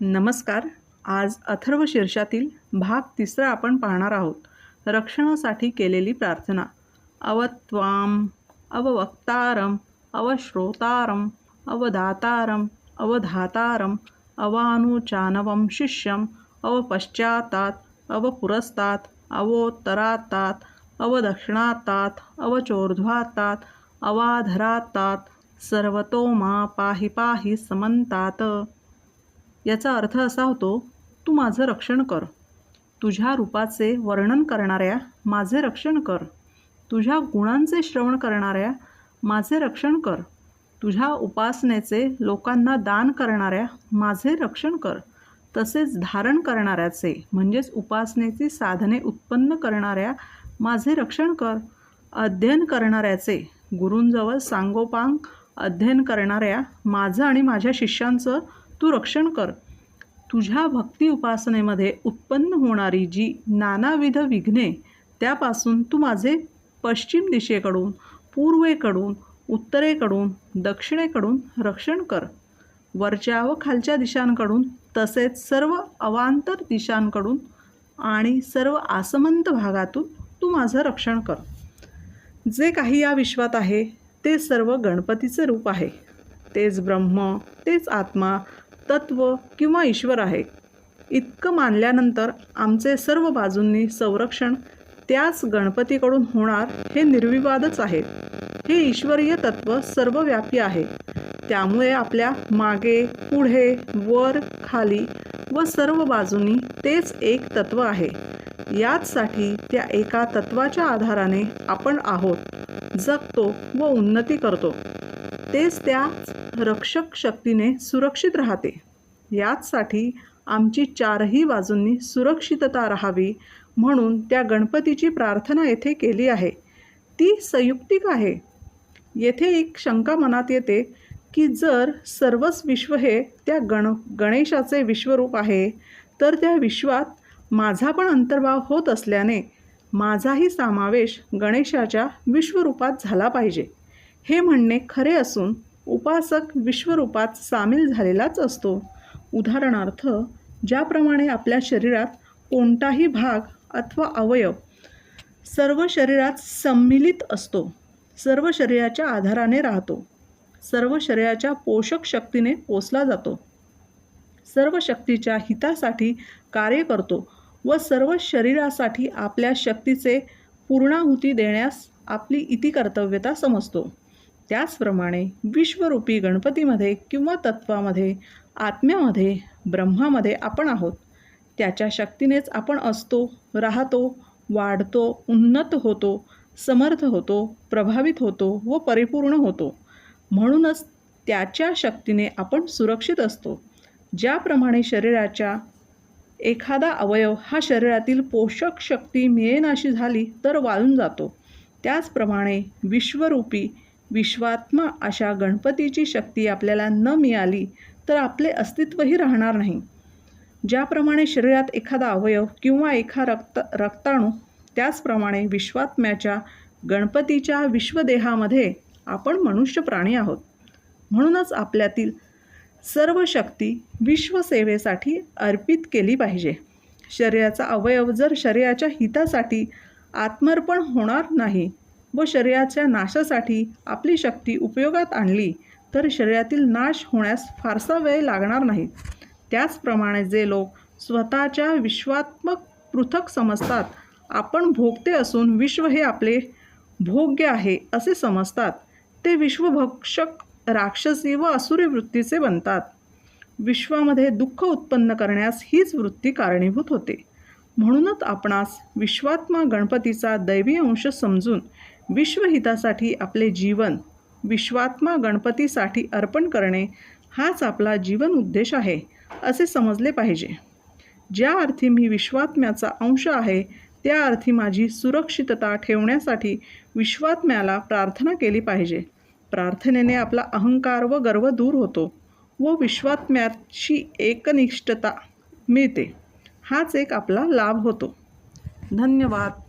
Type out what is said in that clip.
नमस्कार. आज अथर्व शीर्षातील भाग 3 आपण पाहणार आहोत. रक्षणासाठी केलेली प्रार्थना. अवत्वाम अववक्तारम अवश्रोतारम अवदातारम अवधातारम अवानुचानवम शिष्यम अवपश्चातात अवपुरस्तात अवोत्तरातात अवदक्षिणातात अवचोर्ध्वातात अवाधरातात सर्वतोमा पाहि पाहि समंतात. याचा अर्थ असा होतो, तू माझं रक्षण कर. तुझ्या रूपाचे वर्णन करणाऱ्या माझे रक्षण कर. तुझ्या गुणांचे श्रवण करणाऱ्या माझे रक्षण कर. तुझ्या उपासनेचे लोकांना दान करणाऱ्या माझे रक्षण कर. तसेच धारण करणाऱ्याचे म्हणजेच उपासनेची साधने उत्पन्न करणाऱ्या माझे रक्षण कर. अध्ययन करणाऱ्याचे गुरूंजवळ सांगोपांग अध्ययन करणाऱ्या माझं आणि माझ्या शिष्यांचं तू रक्षण कर. तुझ्या भक्ती उपासनेमध्ये उत्पन्न होणारी जी नानाविध विघ्ने त्यापासून तू माझे पश्चिम दिशेकडून, पूर्वेकडून, उत्तरेकडून, दक्षिणेकडून रक्षण कर. वरच्या व खालच्या दिशांकडून तसेच सर्व अवांतर दिशांकडून आणि सर्व आसमंत भागातून तू माझं रक्षण कर. जे काही या विश्वात आहे ते सर्व गणपतीचे रूप आहे. तेच ब्रह्म, तेच आत्मा, तत्व किंवा ईश्वर आहे. इतकं मानल्यानंतर आमचे सर्व बाजूंनी संरक्षण त्याच गणपतीकडून होणार हे निर्विवादच आहे. हे ईश्वरीय तत्व सर्वव्यापी आहे. त्यामुळे आपल्या मागे, पुढे, वर, खाली व सर्व बाजूंनी तेच एक तत्व आहे. याचसाठी त्या एका तत्वाच्या आधाराने आपण आहोत, जगतो व उन्नती करतो. तेच त्या रक्षक शक्तीने सुरक्षित राहते. याचसाठी आमची चारही बाजूंनी सुरक्षितता राहावी म्हणून त्या गणपतीची प्रार्थना येथे केली आहे. ती संयुक्तिक आहे. येथे एक शंका मनात येते की जर सर्वच विश्व हे त्या गणेशाचे विश्वरूप आहे तर त्या विश्वात माझा पण अंतर्भाव होत असल्याने माझाही समावेश गणेशाच्या विश्वरूपात झाला पाहिजे. हे म्हणणे खरे असून उपासक विश्वरूपात सामील झालेलाच असतो. उदाहरणार्थ, ज्याप्रमाणे आपल्या शरीरात कोणताही भाग अथवा अवयव सर्व शरीरात सम्मिलित असतो, सर्व शरीराच्या आधाराने राहतो, सर्व शरीराच्या पोषक शक्तीने पोसला जातो, सर्व शक्तीच्या हितासाठी कार्य करतो व सर्व शरीरासाठी आपल्या शक्तीचे पूर्णाहुती देण्यास आपली इतिकर्तव्यता समजतो, त्याचप्रमाणे विश्वरूपी गणपतीमध्ये किंवा तत्वामध्ये, आत्म्यामध्ये, ब्रह्मामध्ये आपण आहोत. त्याच्या शक्तीनेच आपण असतो, राहतो, वाढतो, उन्नत होतो, समर्थ होतो, प्रभावित होतो व परिपूर्ण होतो. म्हणूनच त्याच्या शक्तीने आपण सुरक्षित असतो. ज्याप्रमाणे शरीराच्या एखादा अवयव हा शरीरातील पोषक शक्ती मिळेनाशी झाली तर वाळून जातो, त्याचप्रमाणे विश्वरूपी विश्वात्मा अशा गणपतीची शक्ती आपल्याला न मिळाली तर आपले अस्तित्वही राहणार नाही. ज्याप्रमाणे शरीरात एखादा अवयव किंवा रक्ताणू, त्याचप्रमाणे विश्वात्म्याच्या गणपतीच्या विश्वदेहामध्ये आपण मनुष्य प्राणी आहोत. म्हणूनच आपल्यातील सर्व शक्ती विश्वसेवेसाठी अर्पित केली पाहिजे. शरीराचा अवयव जर शरीराच्या हितासाठी आत्मर्पण होणार नाही व शरीराच्या नाशासाठी आपली शक्ती उपयोगात आणली तर शरीरातील नाश होण्यास फारसा वेळ लागणार नाही. त्याचप्रमाणे जे लोक स्वतःच्या विश्वात्मक पृथक समजतात, आपण भोगते असून विश्व हे आपले भोग्य आहे असे समजतात, ते विश्वभक्षक, राक्षसी व असुरी वृत्तीचे बनतात. विश्वामध्ये दुःख उत्पन्न करण्यास हीच वृत्ती कारणीभूत होते. म्हणूनच आपणास विश्वात्मा गणपतीचा दैवी अंश समजून विश्वहितासाठी आपले जीवन विश्वात्मा गणपतीसाठी अर्पण करणे हाच आपला जीवन उद्देश आहे असे समजले पाहिजे. ज्या अर्थी मी विश्वात्म्याचा अंश आहे त्या अर्थी माझी सुरक्षितता ठेवण्यासाठी विश्वात्म्याला प्रार्थना केली पाहिजे. प्रार्थनेने आपला अहंकार व गर्व दूर होतो व विश्वात्म्याशी एकनिष्ठता मिळते. हाच एक आपला लाभ होतो. धन्यवाद.